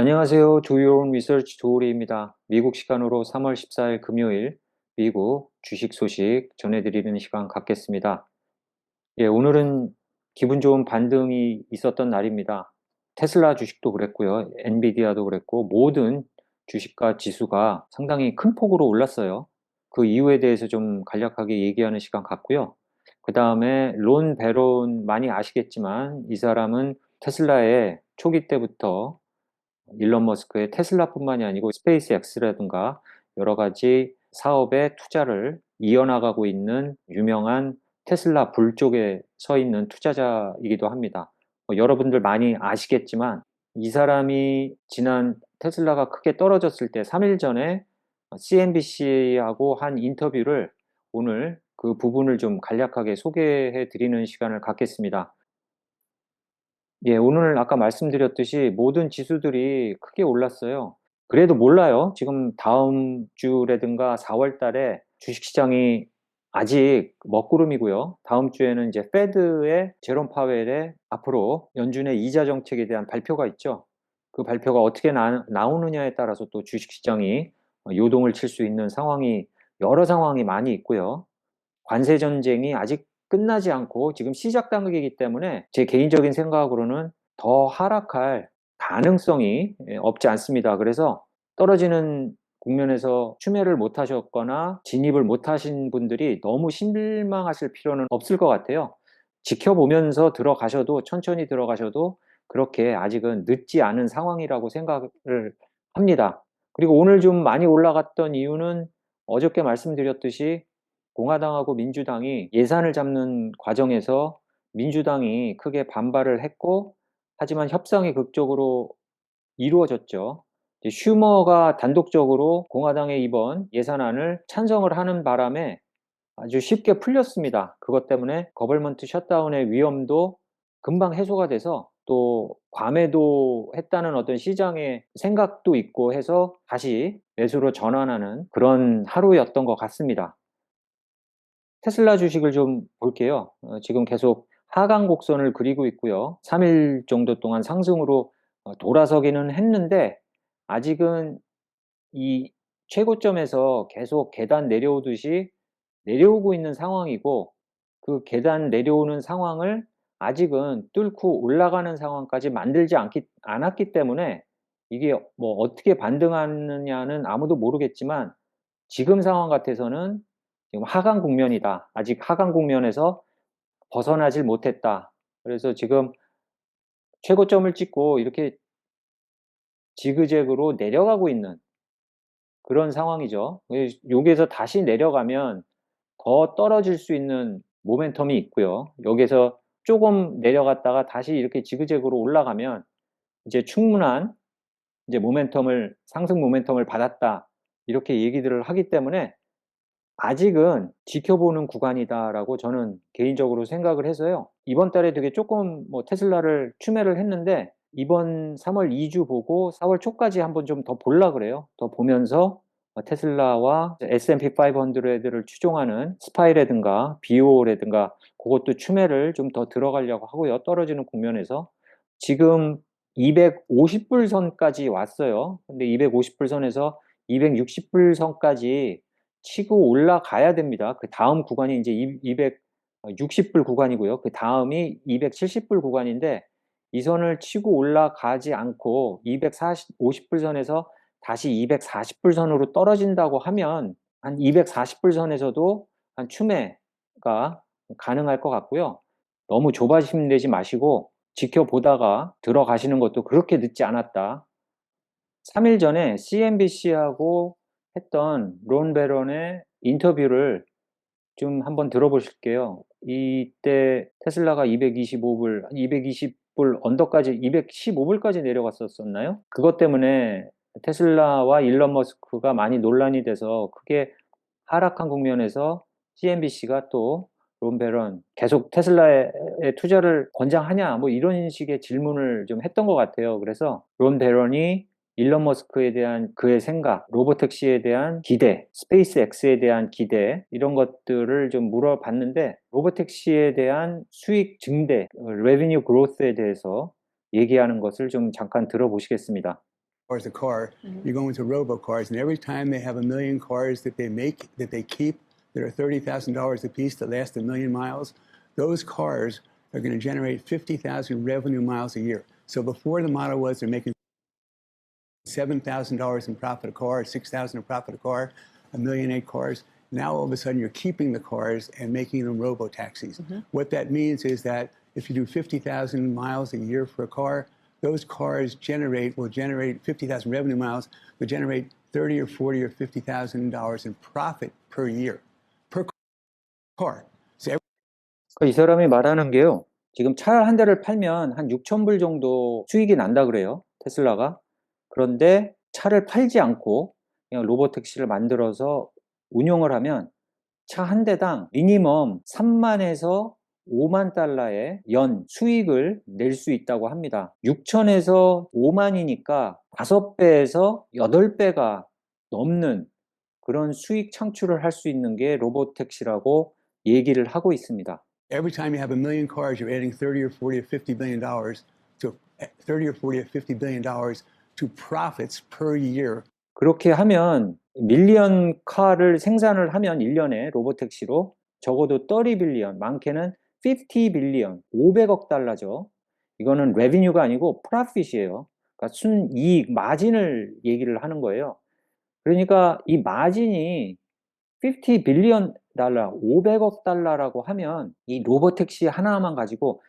안녕하세요. Do Your Own Research 조우리입니다. 미국 시간으로 3월 14일 금요일 미국 주식 소식 전해드리는 시간 갖겠습니다. 오늘은 기분 좋은 반등이 있었던 날입니다. 테슬라 주식도 그랬고요. 엔비디아도 그랬고 모든 주식과 지수가 상당히 큰 폭으로 올랐어요. 그 이유에 대해서 좀 간략하게 얘기하는 시간 갖고요. 그 다음에 론 베론 많이 아시겠지만 이 사람은 테슬라의 초기 때부터 일론 머스크의 테슬라뿐만이 아니고 스페이스X라든가 여러 가지 사업에 투자를 이어나가고 있는 유명한 테슬라 불 쪽에 서 있는 투자자이기도 합니다. 여러분들 많이 아시겠지만 이 사람이 지난 테슬라가 크게 떨어졌을 때 3일 전에 CNBC하고 한 인터뷰를 오늘 그 부분을 좀 간략하게 소개해 드리는 시간을 갖겠습니다. 오늘 아까 말씀드렸듯이 모든 지수들이 크게 올랐어요. 그래도 몰라요. 지금 다음 주라든가 4월 달에 주식시장이 아직 먹구름이고요. 다음 주에는 이제 페드의 제롬 파웰의 앞으로 연준의 이자 정책에 대한 발표가 있죠. 그 발표가 어떻게 나오느냐에 따라서 또 주식시장이 요동을 칠 수 있는 상황이 여러 상황이 많이 있고요. 관세 전쟁이 아직 끝나지 않고 지금 시작 단계이기 때문에 제 개인적인 생각으로는 더 하락할 가능성이 없지 않습니다. 그래서 떨어지는 국면에서 추매를 못 하셨거나 진입을 못 하신 분들이 너무 실망하실 필요는 없을 것 같아요. 지켜보면서 들어가셔도 천천히 들어가셔도 그렇게 아직은 늦지 않은 상황이라고 생각을 합니다. 그리고 오늘 좀 많이 올라갔던 이유는 어저께 말씀드렸듯이 공화당하고 민주당이 예산을 잡는 과정에서 민주당이 크게 반발을 했고, 하지만 협상이 극적으로 이루어졌죠. 슈머가 단독적으로 공화당의 이번 예산안을 찬성을 하는 바람에 아주 쉽게 풀렸습니다. 그것 때문에 거벌먼트 셧다운의 위험도 금방 해소가 돼서 또 과매도했다는 어떤 시장의 생각도 있고 해서 다시 매수로 전환하는 그런 하루였던 것 같습니다. 테슬라 주식을 좀 볼게요. 지금 계속 하강 곡선을 그리고 있고요. 3일 정도 동안 상승으로 돌아서기는 했는데 아직은 이 최고점에서 계속 계단 내려오듯이 내려오고 있는 상황이고, 그 계단 내려오는 상황을 아직은 뚫고 올라가는 상황까지 않았기 때문에 이게 뭐 어떻게 반등하느냐는 아무도 모르겠지만 지금 상황 같아서는 지금 하강 국면이다. 아직 하강 국면에서 벗어나질 못했다. 그래서 지금 최고점을 찍고 이렇게 지그재그로 내려가고 있는 그런 상황이죠. 여기에서 다시 내려가면 더 떨어질 수 있는 모멘텀이 있고요. 여기서 조금 내려갔다가 다시 이렇게 지그재그로 올라가면 이제 충분한 이제 상승 모멘텀을 받았다. 이렇게 얘기들을 하기 때문에 아직은 지켜보는 구간이다라고 저는 개인적으로 생각을 해서요. 이번 달에 되게 조금 뭐 테슬라를 추매를 했는데 이번 3월 2주 보고 4월 초까지 한번 좀 더 볼라 그래요. 더 보면서 테슬라와 S&P 500를 추종하는 스파이라든가 BO라든가 그것도 추매를 좀 더 들어가려고 하고요. 떨어지는 국면에서 지금 250불 선까지 왔어요. 근데 250불 선에서 260불 선까지 치고 올라가야 됩니다. 그 다음 구간이 이제 260불 구간이고요. 그 다음이 270불 구간인데 이 선을 치고 올라가지 않고 250불 선에서 다시 240불 선으로 떨어진다고 하면 한 240불 선에서도 한 추매가 가능할 것 같고요. 너무 조바심 내지 마시고 지켜보다가 들어가시는 것도 그렇게 늦지 않았다. 3일 전에 CNBC하고 했던 론 베런의 인터뷰를 좀 한번 들어보실게요. 이때 테슬라가 225불, 220불 언더까지, 215불까지 내려갔었나요? 그것 때문에 테슬라와 일론 머스크가 많이 논란이 돼서 크게 하락한 국면에서 CNBC가 또 론 베런 계속 테슬라에 투자를 권장하냐 뭐 이런 식의 질문을 좀 했던 것 같아요. 그래서 론 베런이 일론 머스크에 대한 그의 생각, 로보택시에 대한 기대, 스페이스X에 대한 기대 이런 것들을 좀 물어봤는데 로보택시에 대한 수익 증대, 레비뉴 그로스에 대해서 얘기하는 것을 좀 잠깐 들어보시겠습니다. a car, you go into robo cars, and every time they have 1,000,000 cars that they make, that they keep, that are $30,000 a piece that last 1,000,000 miles, those cars are going to generate 50,000 revenue miles a year. So before the model was they're making $7,000 in profit a car, $6,000 in profit a car, 1,000,008 cars. Now all of a sudden you're keeping the cars and making them robo taxis. What that means is that if you do 50,000 miles a year for a car, those cars will generate 50,000 revenue miles, will generate 30 or 40 or $50,000 in profit per year, per car. So 이 사람이 말하는 게요. 지금 차 한 대를 팔면 한 6,000불 정도 수익이 난다 그래요. 테슬라가. 그런데 차를 팔지 않고 그냥 로보택시를 만들어서 운용을 하면 차 한 대당 미니멈 3만에서 5만 달러의 연 수익을 낼 수 있다고 합니다. 6천에서 5만이니까 5배에서 8배가 넘는 그런 수익 창출을 할 수 있는 게 로보택시라고 얘기를 하고 있습니다. Every time you have 1,000,000 cars, you're adding 30 or 40 or 50 billion dollars to profits per year. 그렇게 하면 밀리언 카를 생산을 하면 1년에 로보택시로 적어도 30 빌리언, 많게는 50 빌리언, 500억 달러죠. 이거는 레비뉴가 아니고 프로핏이에요. 그러니까 순이익, 마진을 얘기를 하는 거예요. 그러니까 이 마진이 50 빌리언 달러, 500억 달러라고 하면 이 로보택시 하나만 가지고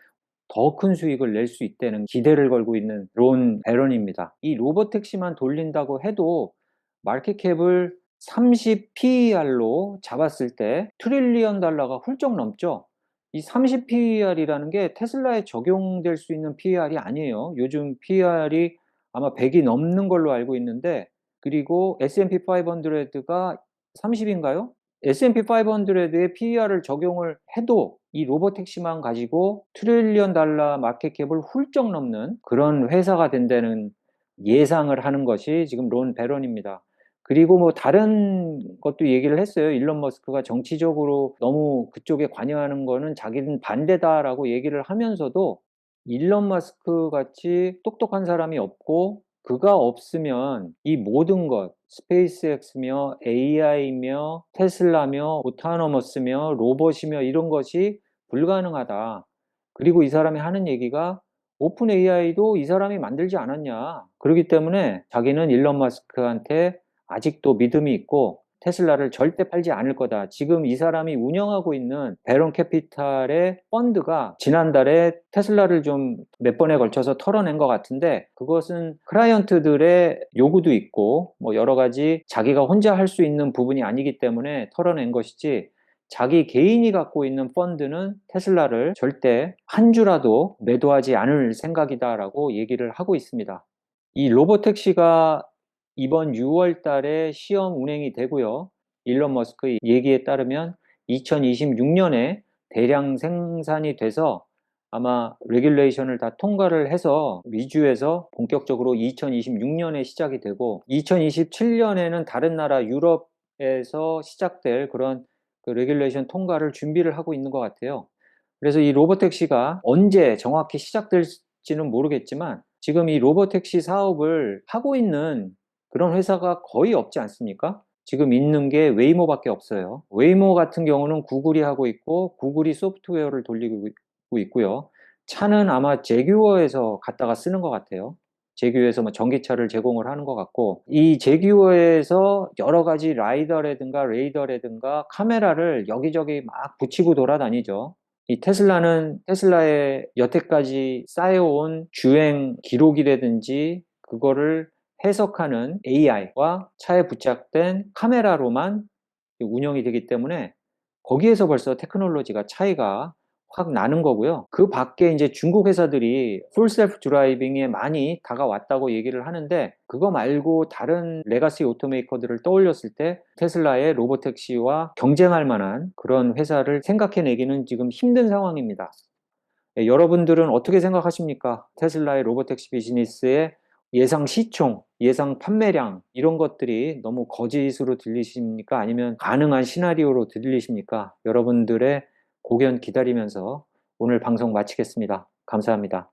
더 큰 수익을 낼 수 있다는 기대를 걸고 있는 론 베런입니다. 이 로보택시만 돌린다고 해도 마켓캡을 30 PER로 잡았을 때 트릴리언 달러가 훌쩍 넘죠. 이 30 PER이라는 게 테슬라에 적용될 수 있는 PER이 아니에요. 요즘 PER이 아마 100이 넘는 걸로 알고 있는데, 그리고 S&P 500가 30인가요? S&P 500의 PER을 적용을 해도 이 로보택시만 가지고 트릴리언 달러 마켓캡을 훌쩍 넘는 그런 회사가 된다는 예상을 하는 것이 지금 론 베런입니다. 그리고 뭐 다른 것도 얘기를 했어요. 일론 머스크가 정치적으로 너무 그쪽에 관여하는 거는 자기는 반대다라고 얘기를 하면서도 일론 머스크 같이 똑똑한 사람이 없고 그가 없으면 이 모든 것, 스페이스X며 AI며 테슬라며 오토노머스며 로봇이며 이런 것이 불가능하다. 그리고 이 사람이 하는 얘기가 오픈 AI도 이 사람이 만들지 않았냐. 그렇기 때문에 자기는 일론 머스크한테 아직도 믿음이 있고 테슬라를 절대 팔지 않을 거다. 지금 이 사람이 운영하고 있는 베런 캐피탈의 펀드가 지난달에 테슬라를 좀 몇 번에 걸쳐서 털어낸 것 같은데, 그것은 클라이언트들의 요구도 있고 뭐 여러 가지 자기가 혼자 할 수 있는 부분이 아니기 때문에 털어낸 것이지, 자기 개인이 갖고 있는 펀드는 테슬라를 절대 한 주라도 매도하지 않을 생각이다라고 얘기를 하고 있습니다. 이 로보택시가 이번 6월 달에 시험 운행이 되고요. 일론 머스크 얘기에 따르면 2026년에 대량 생산이 돼서 아마 레귤레이션을 다 통과를 해서 미주에서 본격적으로 2026년에 시작이 되고, 2027년에는 다른 나라 유럽에서 시작될 그런 그 레귤레이션 통과를 준비를 하고 있는 것 같아요. 그래서 이 로보택시가 언제 정확히 시작될지는 모르겠지만 지금 이 로보택시 사업을 하고 있는 그런 회사가 거의 없지 않습니까? 지금 있는 게 웨이모밖에 없어요. 웨이모 같은 경우는 구글이 하고 있고 구글이 소프트웨어를 돌리고 있고요. 차는 아마 제규어에서 갖다가 쓰는 것 같아요. 제규어에서 뭐 전기차를 제공을 하는 것 같고, 이 제규어에서 여러 가지 라이더라든가 레이더라든가 카메라를 여기저기 막 붙이고 돌아다니죠. 이 테슬라는 테슬라의 여태까지 쌓여온 주행 기록이라든지 그거를 해석하는 AI와 차에 부착된 카메라로만 운영이 되기 때문에 거기에서 벌써 테크놀로지가 차이가 확 나는 거고요. 그 밖에 이제 중국 회사들이 풀 셀프 드라이빙에 많이 다가왔다고 얘기를 하는데, 그거 말고 다른 레가시 오토메이커들을 떠올렸을 때 테슬라의 로보택시와 경쟁할 만한 그런 회사를 생각해내기는 지금 힘든 상황입니다. 여러분들은 어떻게 생각하십니까? 테슬라의 로보택시 비즈니스의 예상 시총, 예상 판매량 이런 것들이 너무 거짓으로 들리십니까? 아니면 가능한 시나리오로 들리십니까? 여러분들의 고견 기다리면서 오늘 방송 마치겠습니다. 감사합니다.